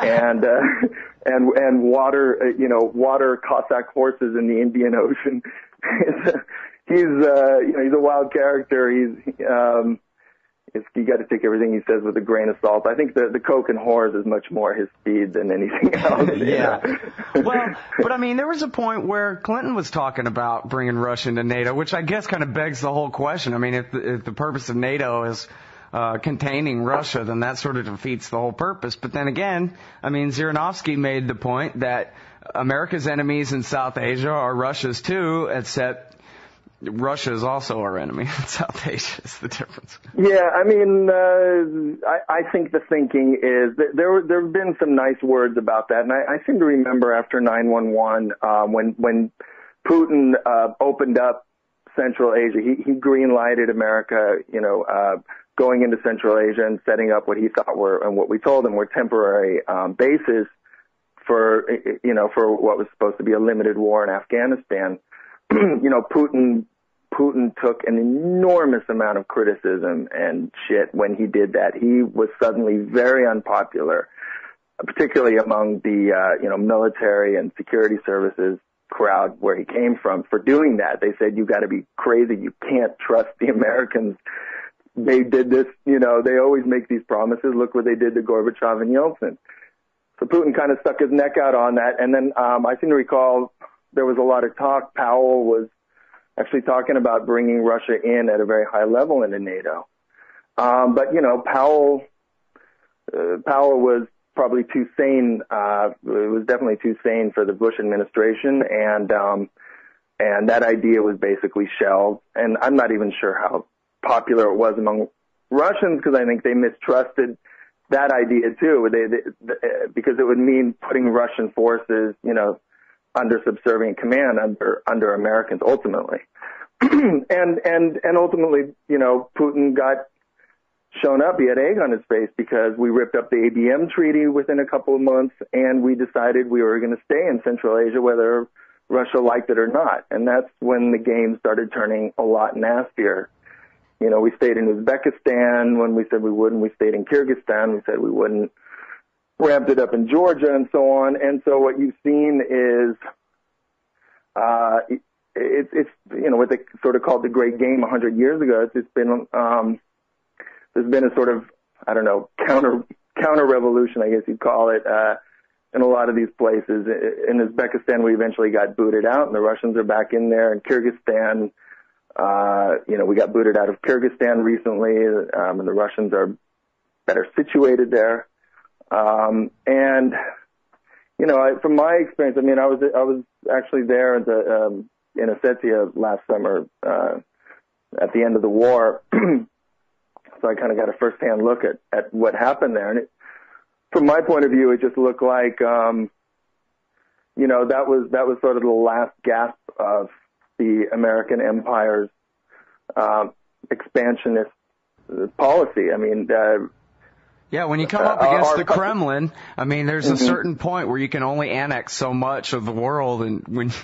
and water Cossack horses in the Indian Ocean. He's a wild character. You got to take everything he says with a grain of salt. I think the coke and whores is much more his speed than anything else. Yeah. Well, but I mean, there was a point where Clinton was talking about bringing Russia into NATO, which I guess kind of begs the whole question. I mean, if the purpose of NATO is containing Russia, then that sort of defeats the whole purpose. But then again, I mean, Zhirinovsky made the point that America's enemies in South Asia are Russia's too, except Russia is also our enemy in South Asia is the difference. Yeah, I mean, I think the thinking is that there have been some nice words about that, and I seem to remember after 9/11 when Putin opened up Central Asia, he green-lighted America, going into Central Asia and setting up what he thought were, and what we told him were temporary bases for what was supposed to be a limited war in Afghanistan. Putin took an enormous amount of criticism and shit when he did that. He was suddenly very unpopular, particularly among the military and security services crowd where he came from for doing that. They said, "You got to be crazy. You can't trust the Americans. They did this, they always make these promises. Look what they did to Gorbachev and Yeltsin." So Putin kind of stuck his neck out on that. And then I seem to recall there was a lot of talk. Powell was actually talking about bringing Russia in at a very high level into NATO. But Powell was probably too sane. It was definitely too sane for the Bush administration. And that idea was basically shelved. And I'm not even sure how popular it was among Russians, because I think they mistrusted that idea too, because it would mean putting Russian forces, under subservient command under Americans ultimately. and ultimately, Putin got shown up. He had egg on his face because we ripped up the ABM treaty within a couple of months, and we decided we were going to stay in Central Asia whether Russia liked it or not. And that's when the game started turning a lot nastier. We stayed in Uzbekistan when we said we wouldn't. We stayed in Kyrgyzstan. We said we wouldn't. Ramped it up in Georgia and so on. And so what you've seen is, it's what they sort of called the Great Game 100 years ago. It's been, there's been a sort of, I don't know, counter revolution, I guess you'd call it, in a lot of these places. In Uzbekistan, we eventually got booted out, and the Russians are back in there. In Kyrgyzstan, we got booted out of Kyrgyzstan recently, and the Russians are better situated there. From my experience, I mean, I was actually there in Ossetia last summer, at the end of the war. So I kind of got a first-hand look at what happened there. And from my point of view, it just looked like, that was sort of the last gasp of the American empire's, expansionist policy. I mean, yeah, when you come up against the Kremlin, I mean, there's a certain point where you can only annex so much of the world,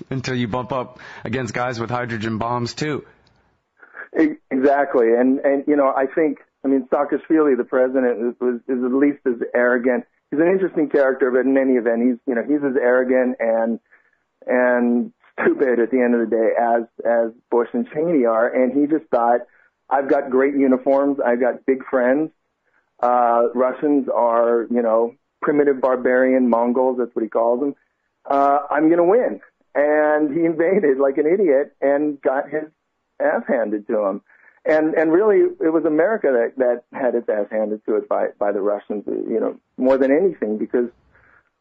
until you bump up against guys with hydrogen bombs too. Exactly, and I think, Saakashvili, the president, is at least as arrogant. He's an interesting character, but in any event, he's as arrogant and stupid at the end of the day as Bush and Cheney are, and he just thought, I've got great uniforms, I've got big friends. Russians are, primitive barbarian Mongols, that's what he calls them. I'm going to win. And he invaded like an idiot and got his ass handed to him. And really, it was America that had its ass handed to it by the Russians, more than anything, because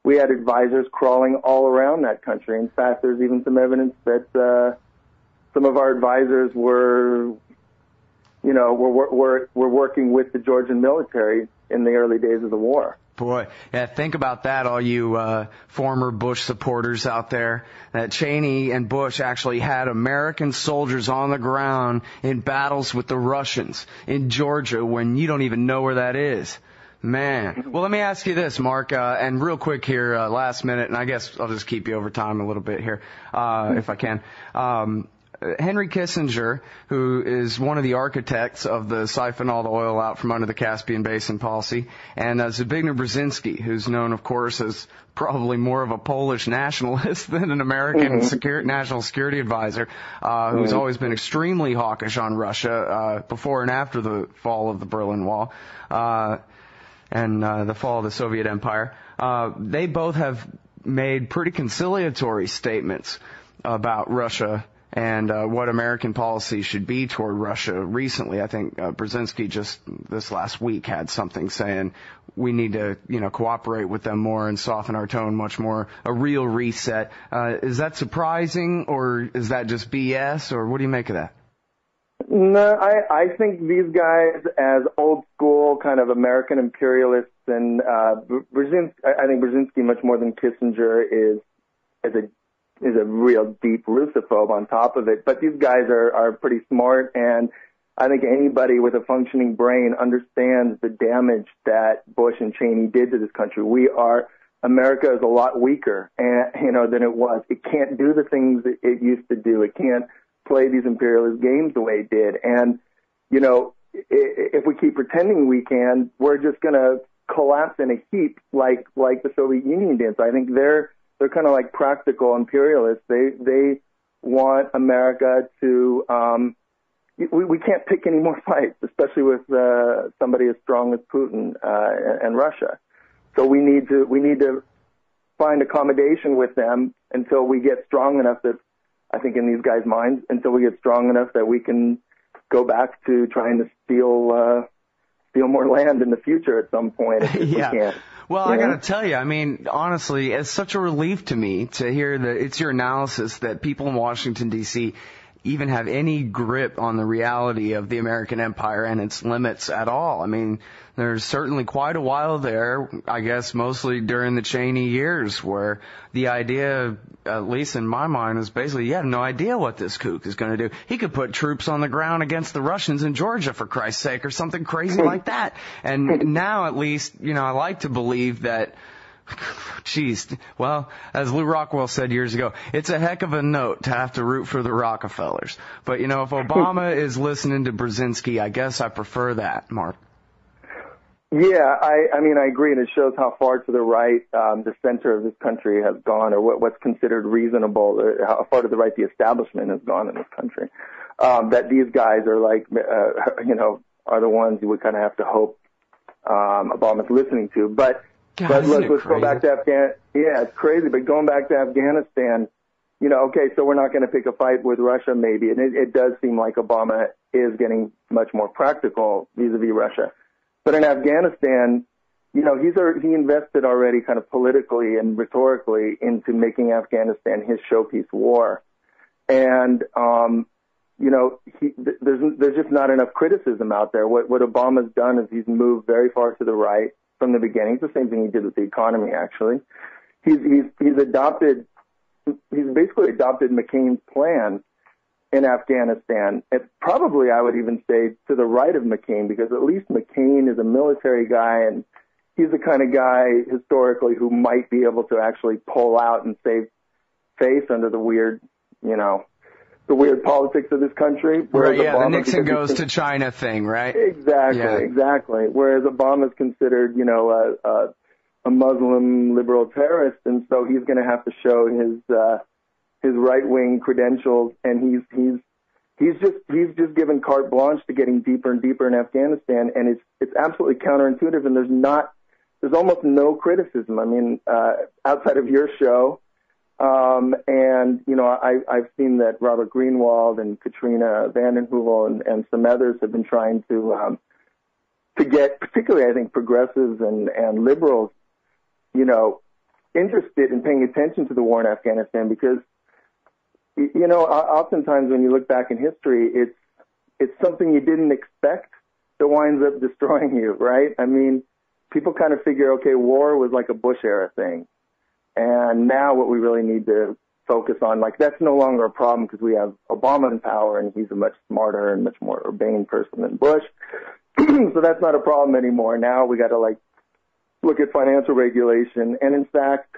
we had advisors crawling all around that country. In fact, there's even some evidence that some of our advisors were working with the Georgian military in the early days of the war. Boy, yeah, think about that, all you former Bush supporters out there, that Cheney and Bush actually had American soldiers on the ground in battles with the Russians in Georgia when you don't even know where that is. Man. Well, let me ask you this, Mark, and real quick here, last minute, and I guess I'll just keep you over time a little bit here, if I can. Henry Kissinger, who is one of the architects of the siphon all the oil out from under the Caspian Basin policy, and Zbigniew Brzezinski, who's known, of course, as probably more of a Polish nationalist than an American national security advisor, who's always been extremely hawkish on Russia before and after the fall of the Berlin Wall and the fall of the Soviet Empire. They both have made pretty conciliatory statements about Russia and what American policy should be toward Russia recently. I think Brzezinski just this last week had something saying we need to, cooperate with them more and soften our tone much more, a real reset. Is that surprising, or is that just BS, or what do you make of that? No, I think these guys, as old school kind of American imperialists, and I think Brzezinski much more than Kissinger is a real deep Russophobe on top of it. But these guys are pretty smart, and I think anybody with a functioning brain understands the damage that Bush and Cheney did to this country. America is a lot weaker, than it was. It can't do the things that it used to do. It can't play these imperialist games the way it did. And, if we keep pretending we can, we're just going to collapse in a heap like the Soviet Union did. So I think they're kind of like practical imperialists. They want America to, we can't pick any more fights, especially with somebody as strong as Putin and Russia. So we need to find accommodation with them until we get strong enough that, I think in these guys' minds, until we get strong enough that we can go back to trying to steal more land in the future at some point if we can. Well, I got to tell you, I mean, honestly, it's such a relief to me to hear that it's your analysis that people in Washington, D.C. even have any grip on the reality of the American empire and its limits at all. I mean, there's certainly quite a while there, I guess mostly during the Cheney years, where the idea, at least in my mind, is basically you have no idea what this kook is going to do. He could put troops on the ground against the Russians in Georgia, for Christ's sake, or something crazy like that. And now, at least, I like to believe that, well, as Lou Rockwell said years ago, it's a heck of a note to have to root for the Rockefellers. But, if Obama is listening to Brzezinski, I guess I prefer that, Mark. Yeah, I mean, I agree, and it shows how far to the right the center of this country has gone, or what's considered reasonable, or how far to the right the establishment has gone in this country. That these guys are are the ones you would kind of have to hope Obama's listening to. But let's go back to Afghanistan. Yeah, it's crazy, but going back to Afghanistan, okay, so we're not going to pick a fight with Russia, maybe, and it does seem like Obama is getting much more practical vis-a-vis Russia. But in Afghanistan, he invested already kind of politically and rhetorically into making Afghanistan his showpiece war. And, there's just not enough criticism out there. What Obama's done is he's moved very far to the right from the beginning. It's the same thing he did with the economy, actually. He's basically adopted McCain's plan in Afghanistan. It's probably, I would even say, to the right of McCain, because at least McCain is a military guy, and he's the kind of guy historically who might be able to actually pull out and save face under the weird, the weird politics of this country. Right, Obama, the Nixon goes to China thing, right? Exactly. Whereas Obama's considered, a Muslim liberal terrorist, and so he's going to have to show his right-wing credentials, and he's just given carte blanche to getting deeper and deeper in Afghanistan, and it's absolutely counterintuitive, and there's almost no criticism. I mean, outside of your show, and I've seen that Robert Greenwald and Katrina vanden Heuvel and some others have been trying to get, particularly I think progressives and liberals, interested in paying attention to the war in Afghanistan, because oftentimes when you look back in history, it's something you didn't expect that winds up destroying you, right? I mean, people kind of figure, okay, war was like a Bush era thing. And now what we really need to focus on, that's no longer a problem because we have Obama in power and he's a much smarter and much more urbane person than Bush. So that's not a problem anymore. Now we got to look at financial regulation. And in fact,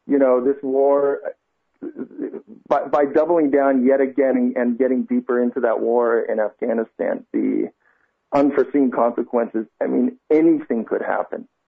this war, by doubling down yet again and getting deeper into that war in Afghanistan, the unforeseen consequences, I mean, anything could happen.